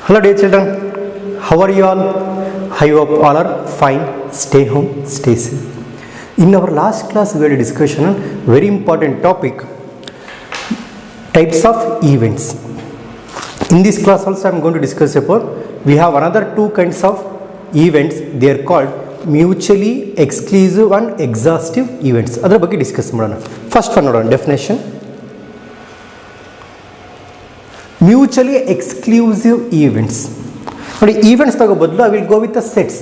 Hello dear children, how are you all? I hope all are fine. Stay home, stay safe. In our last class we had a discussion on very important topic, types of events. In this class also I am going to discuss about, we have another two kinds of events. They are called mutually exclusive and exhaustive events. ಅದರ ಬಗ್ಗೆ discuss ಮಾಡೋಣ. First one ನೋಡೋಣ definition. Mutually exclusive events. ನೋಡಿ events ತಗೋ ಬದಲು I will go with the sets.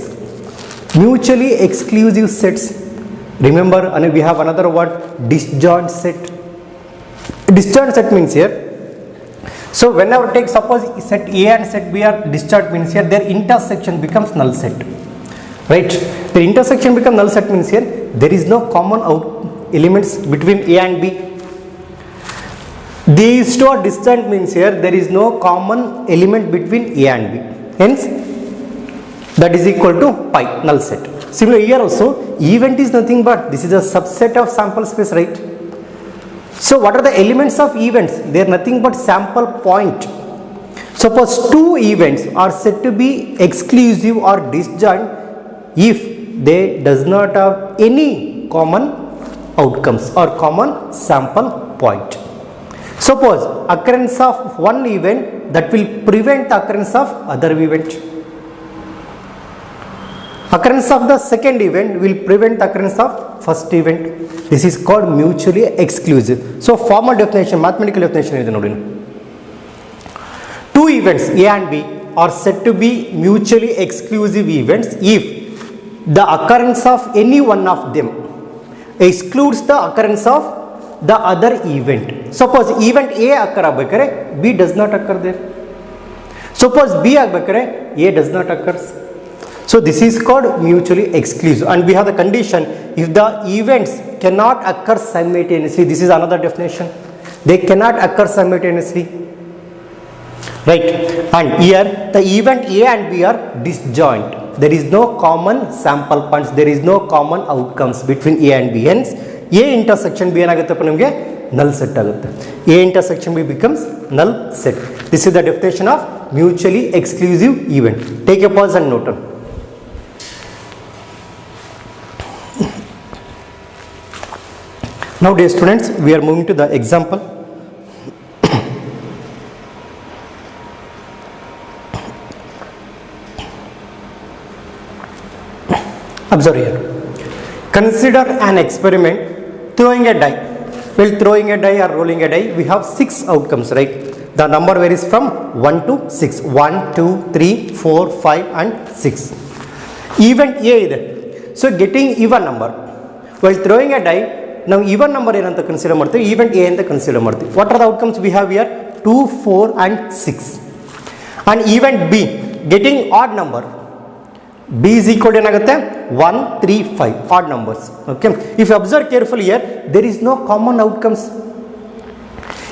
Mutually exclusive sets. Remember we have another word disjoint set. Disjoint set means here, so whenever take suppose set A and set B are disjoint means here their intersection becomes null set, right? The intersection become null set means here there is no common elements between A and B. These two are disjoint means here there is no common element between A and B, hence that is equal to pi, null set. Similarly here also event is nothing but this is a subset of sample space, right? So what are the elements of events? They are nothing but sample point. Suppose two events are said to be exclusive or disjoint if they does not have any common outcomes or common sample point. Suppose occurrence of one event that will prevent the occurrence of other event. Occurrence of the second event will prevent the occurrence of first event. This is called mutually exclusive. So formal definition, mathematical definition is nodi. Two events A and B are said to be mutually exclusive events if the occurrence of any one of them excludes the occurrence of the other event. Suppose event A occur agbekkare B does not occur there. Suppose B agbekkare A does not occur. So this is called mutually exclusive, and we have the condition if the events cannot occur simultaneously. This is another definition. They cannot occur simultaneously, right? And here the event A and B are disjoint. There is no common sample points. There is no common outcomes between A and B. Hence A intersection B ಏನಾಗುತ್ತಪ್ಪ ನಮಗೆ null set ಆಗುತ್ತೆ. A intersection B becomes null set. This is the definition of mutually exclusive event. Take a pause and note on. Now dear students, we are moving to the example. Observe here. Consider an experiment throwing a die. While throwing a die or rolling a die, we have 6 outcomes, right? The number varies from 1 to 6. 1, 2, 3, 4, 5 and 6. Event A ಇದೆ. So getting even number. While throwing a die, ನಾವು even number ಏನಂತ consider ಮಾಡ್ತೀವಿ, event A ಅಂತ consider ಮಾಡ್ತೀವಿ. What are the outcomes we have here 2, 4 and 6. And event B getting odd number, B is equal ಏನಾಗುತ್ತೆ 1, 3, 5 odd numbers. Okay, if you observe careful here there is no common outcomes.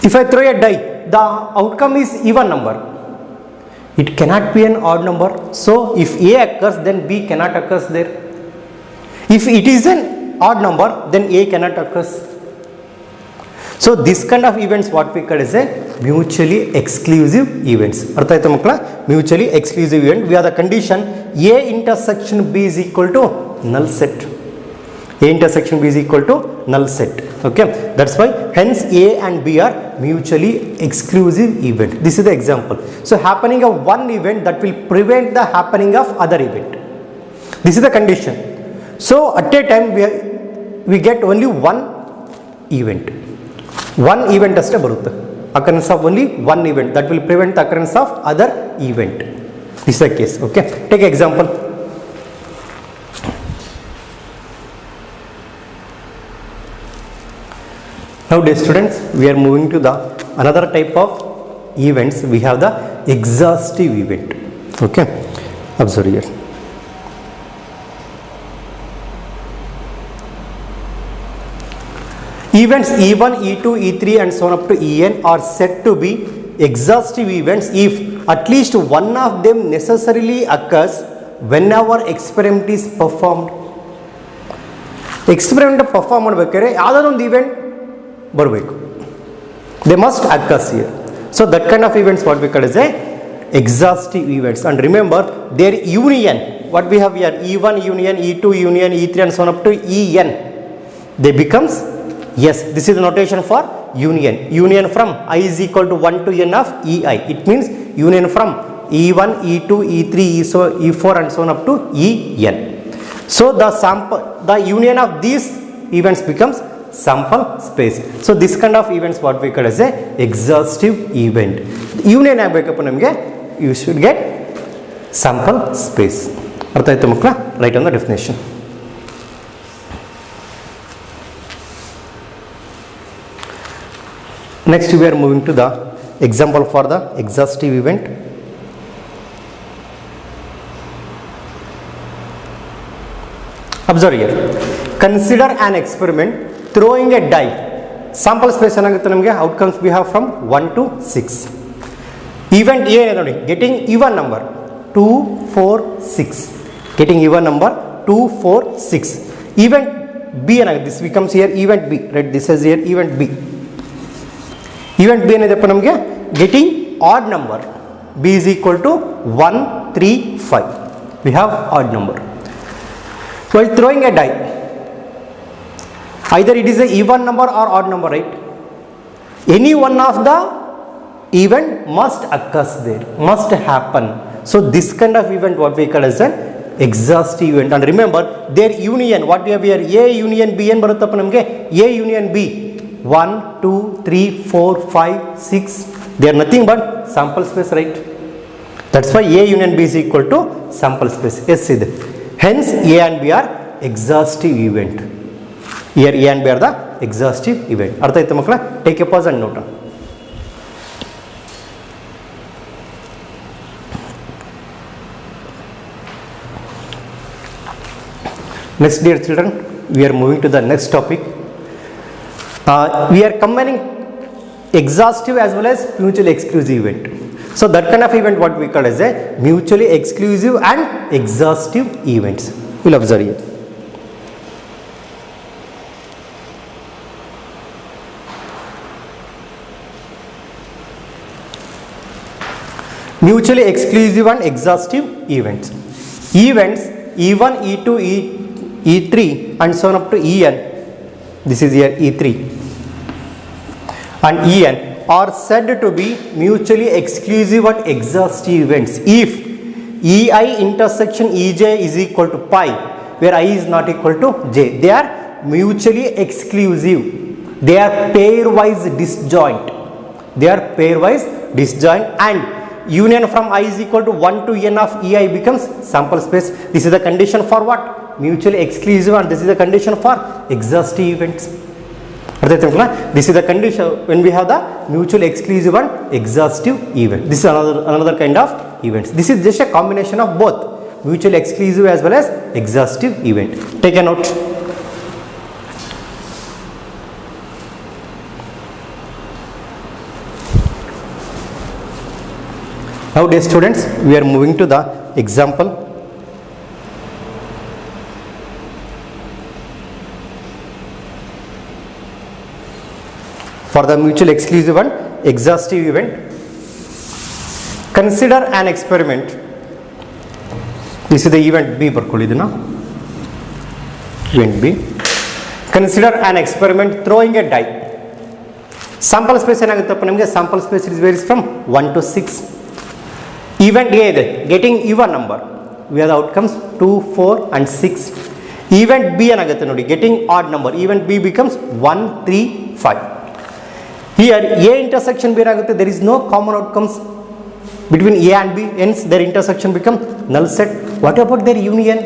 If I throw a die the outcome is even number, it cannot be an odd number. So if A occurs then B cannot occurs there. If it is an odd number then A cannot occur. So this kind of events what we call as a mutually exclusive events. ಅರ್ಥ ಆಯ್ತಾ ಮಕ್ಕಳ? Mutually exclusive event, we have the condition A intersection B is equal to null set. A intersection B is equal to null set. Okay, that's why hence A and B are mutually exclusive event. This is the example. So happening of one event that will prevent the happening of other event. This is the condition. So at a time we get only one event. One event ಅಷ್ಟೇ ಬರುತ್ತೆ. Occurrence of only one event that will prevent the occurrence of other event. This is the case. Okay, take example. Now dear students, we are moving to the another type of events. We have the exhaustive event. Okay, observe here. Events E1, E2, E3 and so on up to En are said to be exhaustive events if at least one of them necessarily occurs whenever experiment is performed. Experiment perform ಮಾಡಬೇಕಾದ್ರೆ ಯಾವುದಾದ್ರು ಒಂದು event ಬರಬೇಕು. They must occur here. So that kind of events what we call as a exhaustive events. And remember their union, what we have here, E1 union, E2 union, E3 and so on up to En, they becomes, yes, this is the notation for union. Union from I is equal to 1 to n of Ei. It means union from E1, E2, E3, E4 and so on up to En. So the union of these events becomes sample space. So this kind of events what we call as a exhaustive event. Union agbeku namage you should get sample space. Artha aaytu makla? Write on the definition. Next we are moving to the example for the exhaustive event. Observe here. Consider an experiment throwing a die. Sample space anagutte namage outcomes we have from 1 to 6. Event A is getting even number 2, 4, 6. Getting even number 2, 4, 6. Event B anagutte, this becomes here event B. Right? This is here event B. Event B is getting odd number. B is equal to 1, 3, 5. We have odd number. While throwing a die, either it is a even number or odd number, right? Any one of the event must occur there, must happen. So this kind of event what we call as an exhaustive event. And remember their union, what we have here, A union B and baruttappa namage A union B. 1, 2, 3, 4, 5, 6, they are nothing but sample space, right? That's why A union B is equal to sample space. Yes, see that. Hence A and B are exhaustive event. Here A and B are the exhaustive event. Artha aaytu makla? Take a pause and note. Next, dear children, we are moving to the next topic. We are combining exhaustive as well as mutually exclusive event. So that kind of event what we call as a mutually exclusive and exhaustive events. We'll observe here. Mutually exclusive and exhaustive events. Events E1, E2, E3 and so on up to En. This is here E3 and En are said to be mutually exclusive and exhaustive events if Ei intersection Ej is equal to pi, where I is not equal to j. They are mutually exclusive. They are pairwise disjoint. They are pairwise disjoint and union from I is equal to 1 to n of Ei becomes sample space. This is the condition for what? Mutually exclusive, and this is the condition for exhaustive events. This is the condition when we have the mutually exclusive and exhaustive event. This is another kind of events. This is just a combination of both mutually exclusive as well as exhaustive event. Take a note. Now dear students, we are moving to the example. For the mutually exclusive and exhaustive event, consider an experiment. This is the event B. Event B. Consider an experiment throwing a die. Sample space sample space is varies from 1 to 6. Event A is getting even number. We have the outcomes 2, 4 and 6. Event B getting odd number. Event B becomes 1, 3, 5. Here A intersection B there is no common outcomes between A and B, hence their intersection becomes null set. What about their union?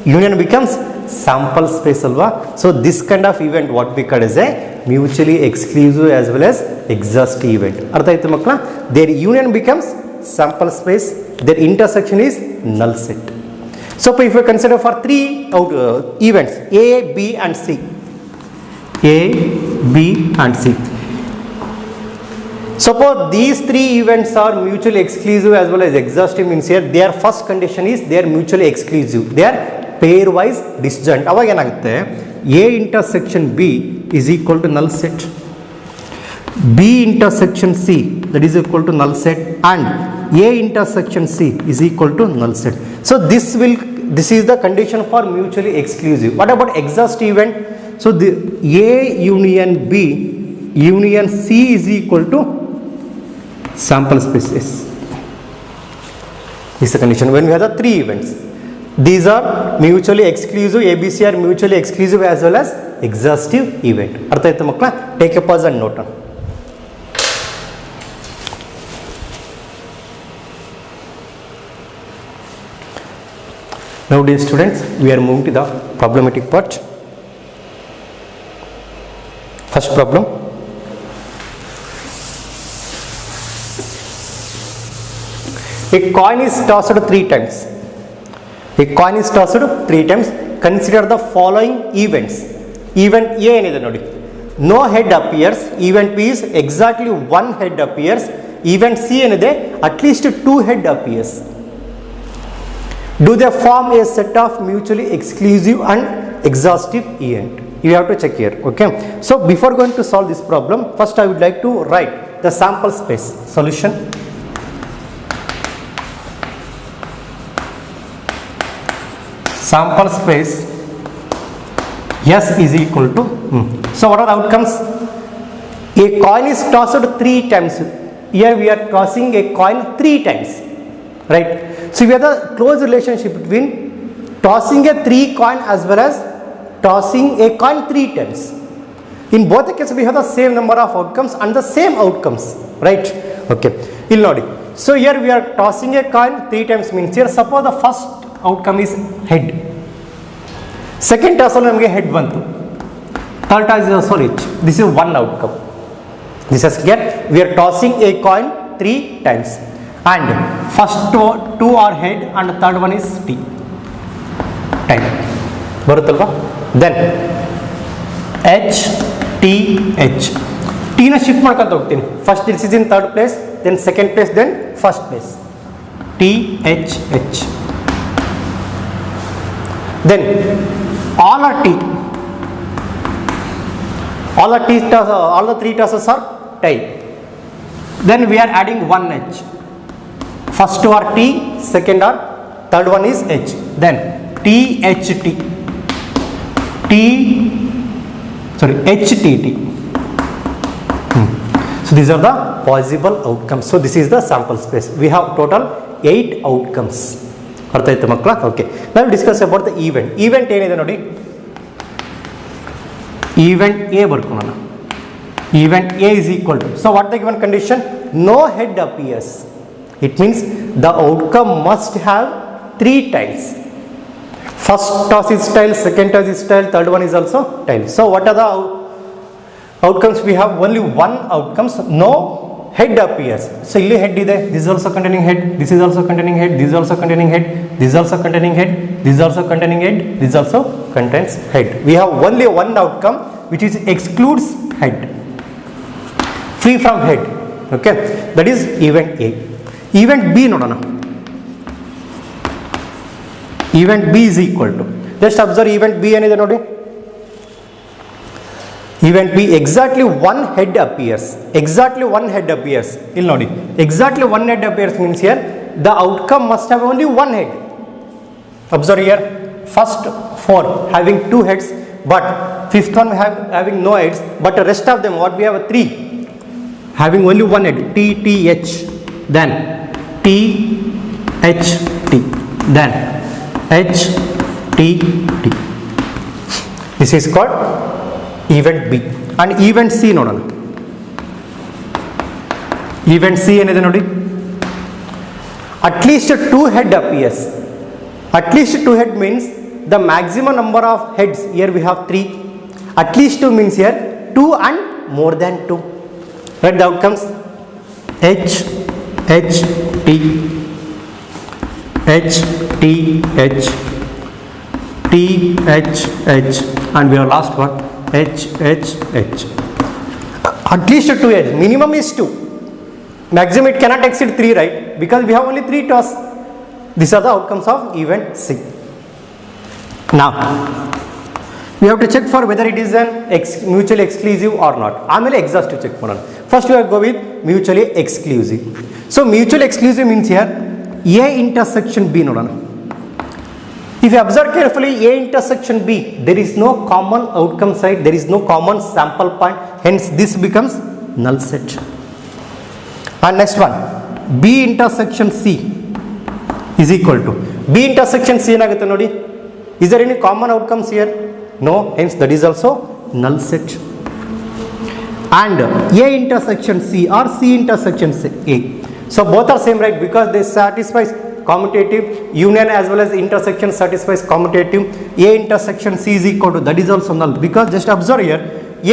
Union becomes sample space alva. So this kind of event what we call as a mutually exclusive as well as exhaustive event. Artha aitu makla? Their union becomes sample space, their intersection is null set. So if we consider for three events A, B and C. A, B and C. Suppose these three events are mutually exclusive as well as exhaustive, means here their first condition is they are mutually exclusive. They are pairwise disjoint. Avaga enagutte A intersection B is equal to null set. B intersection C that is equal to null set, and A intersection C is equal to null set. So this is the condition for mutually exclusive. What about exhaustive event? So the A union B union C is equal to sample space S. This is the condition when we have the three events. These are mutually exclusive, ABC are mutually exclusive as well as exhaustive event. Artha aಯ್ತಾ ಮಕ್ಕಳ? Take a pause and note down. Now dear students, we are moving to the problematic part. First problem. A coin is tossed 3 times. A coin is tossed 3 times. Consider the following events. Event A ಏನಿದೆ ನೋಡಿ. No head appears. Event B is exactly 1 head appears. Event C ಏನಿದೆ at least 2 head appears. Do they form a set of mutually exclusive and exhaustive event? You have to check here. Okay. So before going to solve this problem, first I would like to write the sample space solution. Sample space S is equal to so what are the outcomes? A coin is tossed 3 times. Here we are tossing a coin 3 times, right? So we have the close relationship between tossing a 3 coin as well as tossing a coin 3 times. In both the cases we have the same number of outcomes and the same outcomes, right? Okay, ಇಲ್ಲಿ ನೋಡಿ. So here we are tossing a coin 3 times means here suppose the first outcome is head. Second toss ಅಲ್ಲಿ ನಮಗೆ head ಬಂತು. Third toss is also rich. This is one outcome. This is get we are tossing a coin 3 times and first two are head and third one is T. Time. ಬರುತ್ತಲ್ವಾ? Then H T H. T ನ shift ಮಾಡ್ಕೊಂತ ಹೋಗ್ತೀನಿ. First this is in third place, then second place, then first place. T H H. Then all are T. All the 3 tosses are tail. Then we are adding 1 H. First two are T, second are, third one is H. Then T H T. H T T. So these are the possible outcomes. So this is the sample space. We have total 8 outcomes. ಅರ್ಥ ಆಯ್ತು ಮಕ್ಕಳ? Okay, ನಾವು discuss about the event. Event ಏನಿದೆ ನೋಡಿ, event A ಬರ್ಕೊಳ್ಳೋಣ. Event A is equal to, so what the given condition? No head appears. It means the outcome must have 3 tiles. First toss is tail, second toss is tail, third one is also tail. So what are the outcomes? We have only one outcomes, no head appears. So ಇಲ್ಲಿ head ಇದೆ, this is also containing head, this is also containing head, this is also containing head, this is also containing head, this is also containing head, this also contains head. We have only one outcome which is excludes head, free from head. Okay, that is event A. Event B ನೋಡೋಣ. Event B is equal to, just observe event B ಏನಿದೆ ನೋಡಿ. Event B exactly one head appears. Exactly one head appears. ಇಲ್ಲಿ ನೋಡಿ, exactly one head appears means here the outcome must have only one head. Observe here, first 4 having 2 heads, but fifth one having no heads, but the rest of them what we have 3 having only one head. T T H, then T H T, then H T T. This is called event B. And event C ನೋಡೋಣ. Event C ಏನಿದೆ ನೋಡಿ, at least 2 head appears. At least 2 head means the maximum number of heads, here we have 3. At least 2 means here 2 and more than 2. Write the outcomes. H H T H T H T H H, and we have last one H H H. At least 2 heads, minimum is 2, maximum it cannot exceed 3, right? Because we have only 3 toss. These are the outcomes of event C. Now we have to check for whether it is an mutually exclusive or not. ಆಮೇಲೆ exhaustive check ಮಾಡೋಣ. First we have to go with mutually exclusive. So mutually exclusive means here A intersection B ನೋಡೋಣ. If you observe carefully, A intersection B, there is no common outcome site, there is no common sample point, hence this becomes null set. And next one, B intersection C is equal to B intersection C ಏನಾಗುತ್ತೆ ನೋಡಿ. Is there any common outcomes here? No, hence that is also null set. And A intersection C or C intersection A, so both are same, right? Because they satisfies commutative, union as well as intersection satisfies commutative. A intersection C is equal to, that is also null, because just observe here,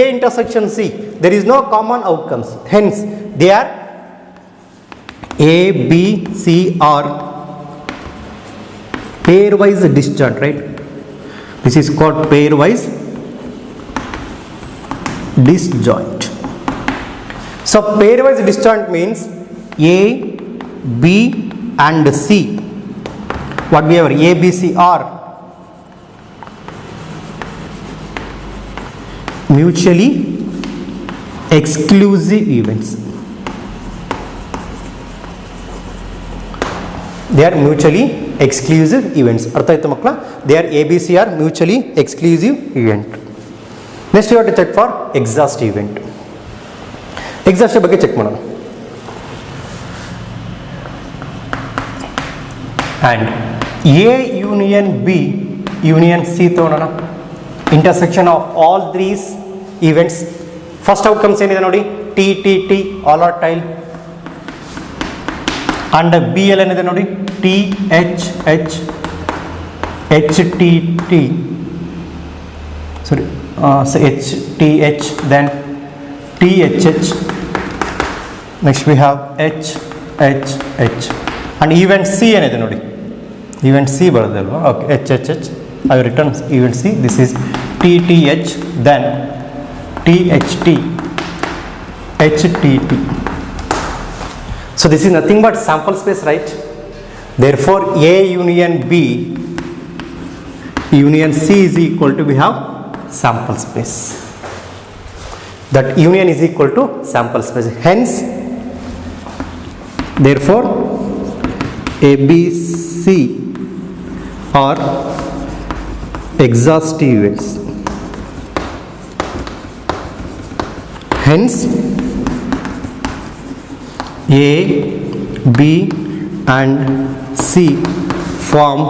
A intersection C, there is no common outcomes, hence they are A, B, C are pairwise disjoint, right? This is called pairwise disjoint. So pairwise disjoint means A, B and C, whatever A, B, C are mutually exclusive events. They are mutually exclusive events. ಅರ್ಥ ಆಯ್ತು ಮಕ್ಕಳ? They are A, B, C are mutually exclusive event. Next you have to check for exhaustive event. Exhaustive ಬಗ್ಗೆ check ಮಾಡೋಣ. And A union B union C ತಗೊಳ್ಳೋಣ. Intersection of all these events. First outcomes ಏನಿದೆ ನೋಡಿ, T T T all are tile. And B L ಏನಿದೆ ನೋಡಿ, T H H H T T, sorry, so H T H, then T H H, next we have H H H, and event C ಏನಿದೆ ನೋಡಿ, event C ಬರೋದಲ್ವಾ? Okay, H H H, I have written event C. This is T T H, then T H T, H T T. So this is nothing but sample space, right? Therefore A union B union C is equal to, we have sample space. That union is equal to sample space. Hence, therefore A, B, C are exhaustive events. Hence A, B and C form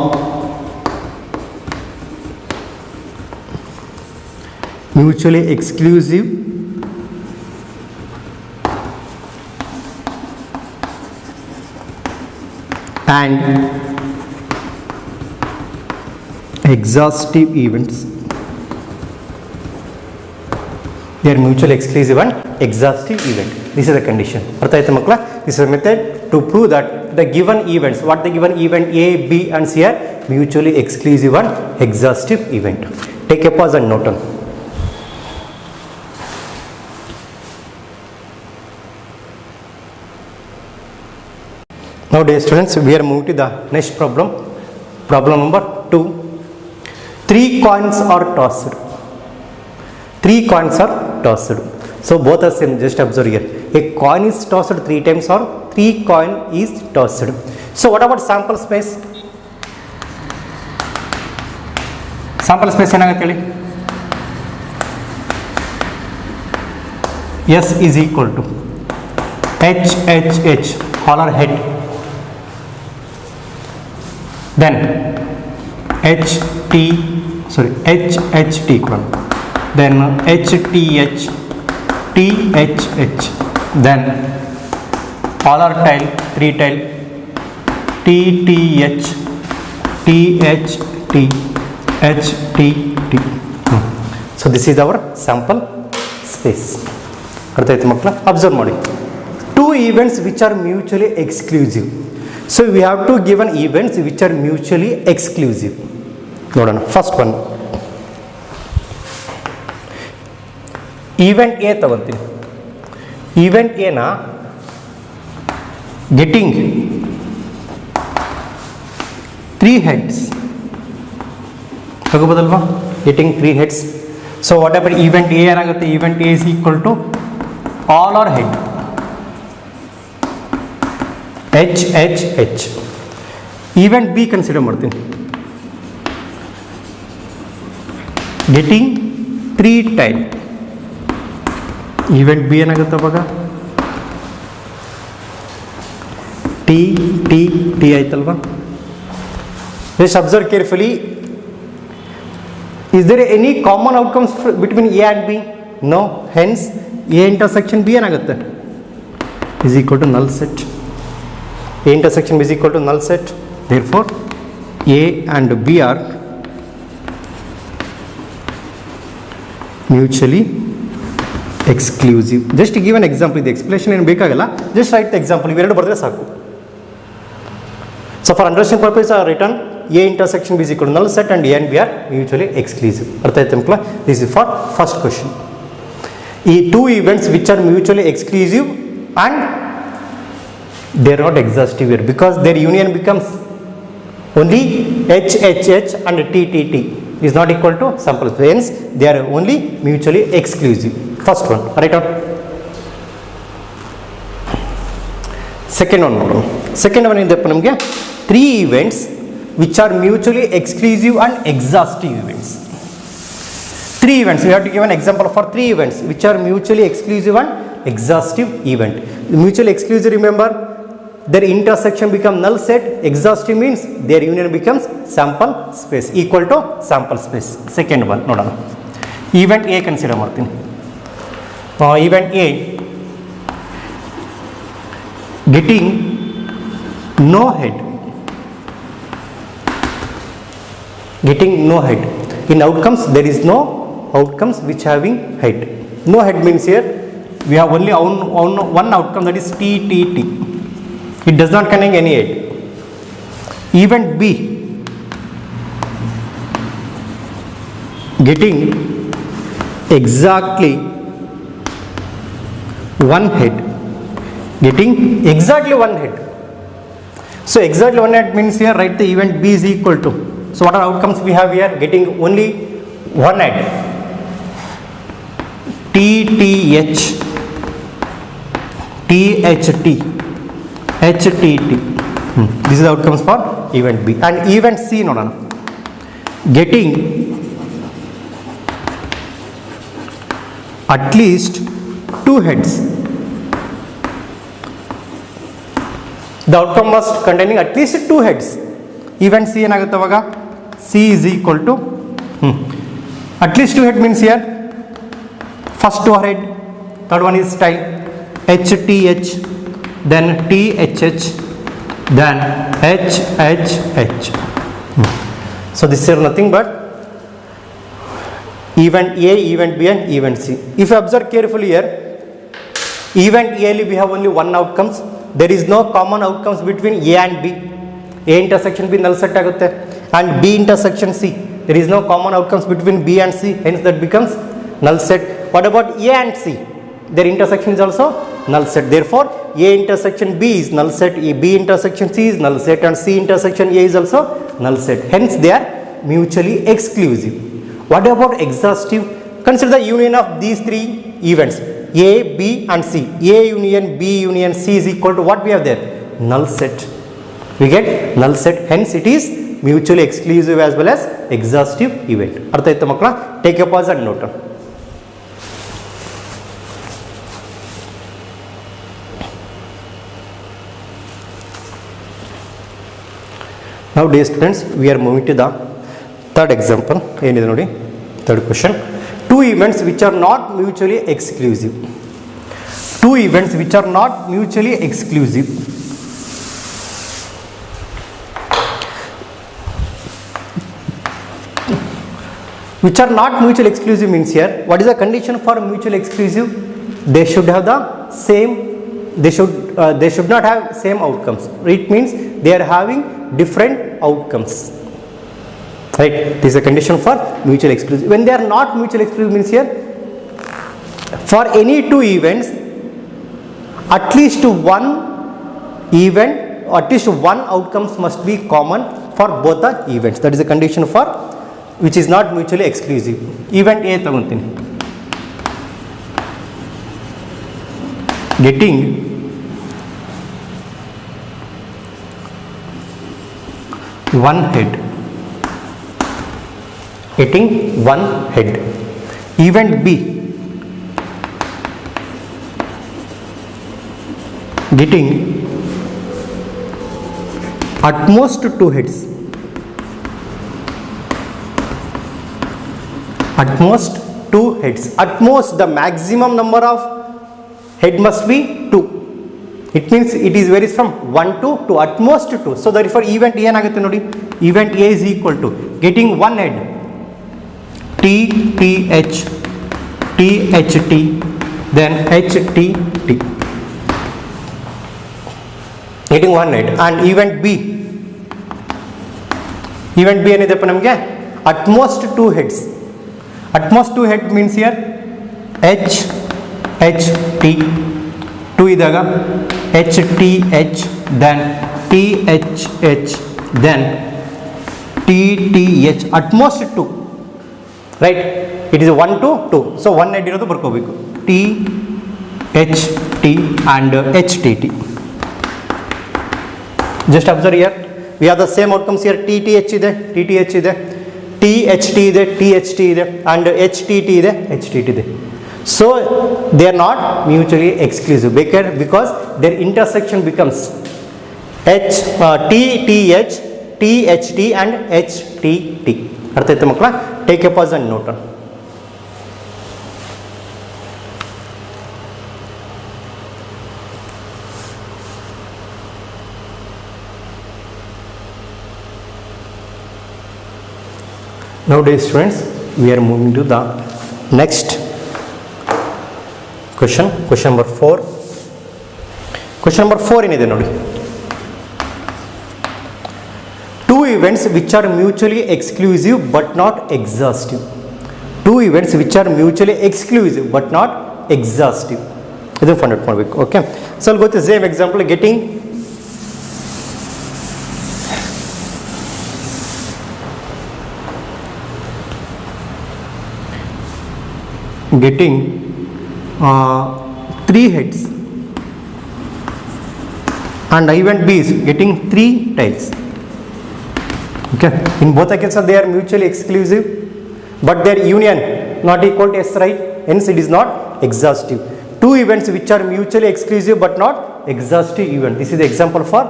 mutually exclusive and exhaustive events. They are mutually exclusive and exhaustive event. This is the condition. Artha aಯ್ತಾ ಮಕ್ಕಳ? This is a method to prove that the given events, what the given event A, B and C are mutually exclusive and exhaustive event. Take a pause and note down. Now dear students, we are moving to the next problem. Problem number 2. 3 coins are tossed. 3 coins are tossed. So both are same, just observe here. A coin is tossed 3 times or 3 coin is tossed. So what about sample space? Sample space ಏನಾಗುತ್ತೆ ಹೇಳಿ? S is equal to H H H, holler head, then H T, sorry, H H T, then H T H, T H H, then polar tile, 3 tile, T T H, T H T, H T T. So this is our sample space. ಅರ್ಥ ಆಯ್ತು ಮಕ್ಕಳ? Observe ಮಾಡಿ, 2 events which are mutually exclusive. So we have to give an events which are mutually exclusive. ನೋಡೋಣ. First one event A ತಗೊಂತೀನಿ. Event ಎನ getting 3 heads ತಗೋಬೋದಲ್ವಾ? getting 3 heads. So whatever event A ಏನಾಗುತ್ತೆ, event A is equal to all or head, H H H. Event B consider ಮಾಡ್ತೀನಿ, getting 3 tail. Event B ಏನಾಗುತ್ತೆ ಅವಾಗ T T T ಆಯ್ತಲ್ವಾ. Just observe carefully. Is there any common outcomes between A and B? No. Hence A intersection B ಏನಾಗುತ್ತೆ is equal to null set. A intersection B is equal to null set. Therefore A and B are mutually exclusive. Just to give an example, the explanation ಏನು ಬೇಕಾಗಲ್ಲ, just write the example, ಇವೆರಡು ಬರೆದ್ರೆ ಸಾಕು. So for understanding purpose I have written A intersection B is equal to null set and A and B are mutually exclusive. ಅರ್ಥ ಆಯ್ತು ಮಕ್ಕಳ? This is for first question. ಈ two events which are mutually exclusive and they are not exhaustive here because their union becomes only H H H and T T T is not equal to sample space. Hence they are only mutually exclusive. First one, write out. Second one ನೋಡೋಣ. Second one ಇದಪ್ಪ ನಮಗೆ 3 events which are mutually exclusive and exhaustive events. 3 events, we have to give an example for 3 events which are mutually exclusive and exhaustive event. Mutually exclusive, remember, their intersection become null set. Exhaustive means their union becomes sample space equal to sample space. Second one ನೋಡೋಣ. Event A consider ಮಾಡ್ತೀನಿ. Event A getting no head, getting no head. In outcomes there is no outcomes which having head. No head means here we have only one outcome, that is T T T. It does not contain any head. Event B getting exactly one head, getting exactly one head. So exactly one head means here write the event B is equal to, so what are outcomes we have here? Getting only one head, T T H, T H T, H T T. This is the outcomes for event B. And event C ನೋಡೋಣ, getting at least 2 heads. The outcome must containing at least 2 heads. Event C ಏನಾಗುತ್ತೆ ಅವಾಗ C is equal to at least 2 head means here first 2 head, third one is tail, H T H, then T H H, then H H H. So this is nothing but event A, event B and event C. If you observe carefully here, event A we have only one outcomes. There is no common outcomes between A and B. A intersection B null set ಆಗುತ್ತೆ, and B intersection C, there is no common outcomes between B and C, hence that becomes null set. What about A and C? Their intersection is also null set. Therefore A intersection B is null set, B intersection C is null set, and C intersection A is also null set. Hence they are mutually exclusive. What about exhaustive? Consider the union of these 3 events A, B and C. A union B union C is equal to what we have there? Null set. We get null set. Hence it is mutually exclusive as well as exhaustive event. ಅರ್ಥ ಆಯ್ತಾ ಮಕ್ಕಳ? Take a pause and note. Now dear students, we are moving to the third example. ಏನಿದೆ ನೋಡಿ, third question. 2 events which are not mutually exclusive. 2 events which are not mutually exclusive. Which are not mutually exclusive means here, what is the condition for mutually exclusive? They should have the same, they should not have same outcomes. It means they are having different outcomes. Right? This is a condition for mutual exclusive. When they are not mutually exclusive means here, for any 2 events, at least one event, at least one outcomes must be common for both the events. That is a condition for which is not mutually exclusive. Event A ತಗೊತೀನಿ. Getting one head, getting one head. Event B, getting at most two heads, at most two heads. At most the maximum number of head must be 2. It means it is varies from 1 to 2, at most 2. So therefore event A ಏನಾಗುತ್ತೆ ನೋಡಿ, event A is equal to getting one head, TTH, THT, then HTT, getting one head. And event B ಏನಿದೆಪ್ಪ ನಮಗೆ, at most two heads. At most two head means here HHT, 2 ಇದ್ದಾಗ HTH, then THH, then TTH, at most 2, right? It is 1 to 2, so 1 head ಇರೋದು ಬರ್ಕೋಬೇಕು, THT and HTT. Just observe here, we have the same outcomes here. TTH ಇದೆ, TTH ಇದೆ, THT ಇದೆ, THT ಇದೆ, and HTT ಇದೆ, HTT ಇದೆ. So they are not mutually exclusive because their intersection becomes TTH, THT and HTT. ಅರ್ಥ ಆಯ್ತಾ ಮಕ್ಕಳ? Take a pause and note on. Nowadays students, we are moving to the next question number 4. Question number 4 ಏನಿದೆ ನೋಡಿ, two events which are mutually exclusive but not exhaustive. Two events which are mutually exclusive but not exhaustive. ಇದನ್ನು find out ಮಾಡಬೇಕು. Okay, so ಅಲ್ಲಿ ಗೊತ್ತು same example, getting 3 heads and event B is getting 3 tails. Okay, in both the cases they are mutually exclusive but their union not equal to S, right? Hence it is not exhaustive. Two events which are mutually exclusive but not exhaustive event. This is the example for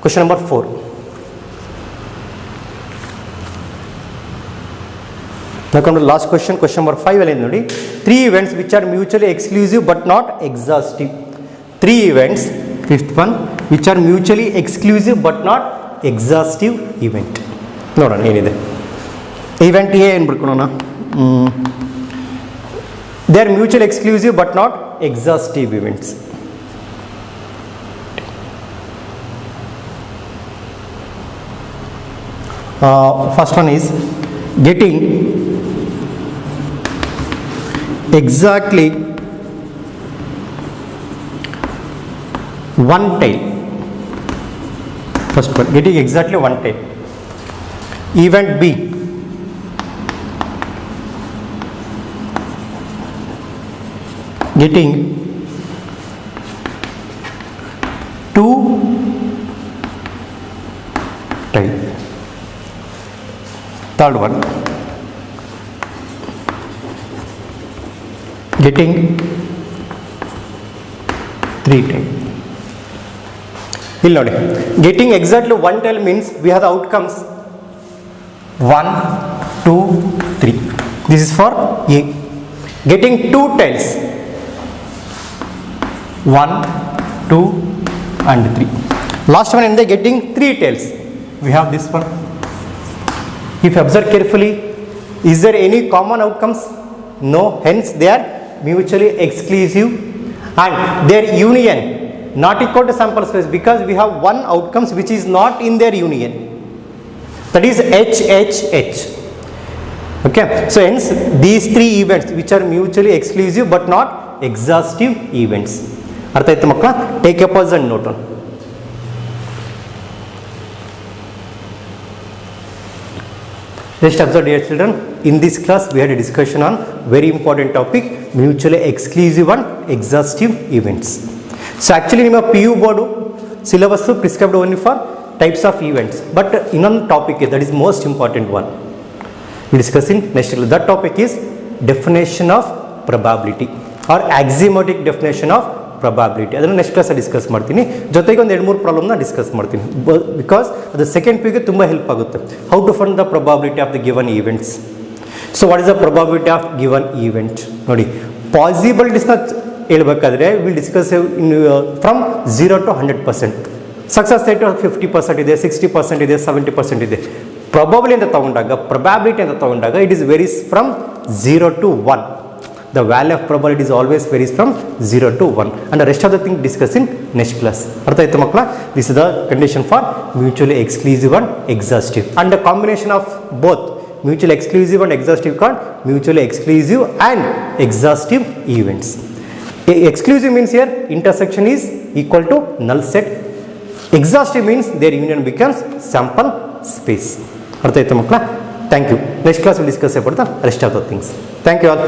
question number 4. Now come to the last question, question number 5 ಅಲ್ಲಿ ನೋಡಿ, 3 events which are mutually exclusive but not exhaustive. 3 events, fifth one, which are mutually exclusive but not exhaustive event. ನೋಡೋಣ ಏನಿದೆ. Event A ಏನು ಬರ್ಕೊಳ್ಳೋಣ, they are mutually exclusive but not exhaustive events. First one is getting exactly one tail. First one, getting exactly one tail. Event B, getting 2 tail. Third one, getting 3 tail. ಇಲ್ಲಿ ನೋಡಿ, getting exactly one tail means we have the outcomes 1, 2, 3. This is for A. Getting 2 tails, 1, 2 and 3. Last one in the getting 3 tails, we have this one. If you observe carefully, is there any common outcomes? No, hence they are mutually exclusive and their union not equal to sample space because we have one outcomes which is not in their union, that is HHH. Okay, so hence these 3 events which are mutually exclusive but not exhaustive events. ಅರ್ಥ ಆಯ್ತು ಮಕ್ಕಳ? Take A pass and note on. Just observe, dear children, in this class we had a discussion on very important topic, mutually exclusive and exhaustive events. So actually ನಿಮ್ಮ PU board syllabus prescribed only for types of events, but ಇನ್ನೊಂದು topic ಇದೆ, that is most important one we discuss in next class. That topic is definition of probability or axiomatic definition of probability. ಅದನ್ನು next class discuss ಮಾಡ್ತೀನಿ. ಜೊತೆಗೆ ಒಂದು 2-3 ಪ್ರಾಬ್ಲಮ್ನ discuss ಮಾಡ್ತೀನಿ, because ಅದು second ಪಿಗೆ ತುಂಬ ಹೆಲ್ಪ್ ಆಗುತ್ತೆ. How to find the probability of the given events. So what is the probability of given event? ನೋಡಿ, ಪಾಸಿಬಿಲಿಟೀಸ್ನ ಹೇಳ್ಬೇಕಾದ್ರೆ will discuss in from 0 to 100%. Success rate 50% ಇದೆ, 60% ಇದೆ, 70% ಇದೆ. ಪ್ರೊಬಬಿಲಿ ಅಂತ ತಗೊಂಡಾಗ, ಪ್ರೊಬ್ಯಾಬಿಲಿಟಿ ಅಂತ ತಗೊಂಡಾಗ it is varies from 0 to 1. The value of probability is always varies from 0 to 1, and the rest of the thing discuss in next class. ಅರ್ಥ ಆಯ್ತು ಮಕ್ಕಳ? This is the condition for mutually exclusive and exhaustive, and the combination of both mutually exclusive and exhaustive called mutually exclusive and exhaustive events. Exclusive means here intersection is equal to null set. Exhaustive means their union becomes sample space. ಅರ್ಥ ಆಯ್ತು ಮಕ್ಕಳ? Thank you. Next class will discuss about the rest of the things. Thank you all.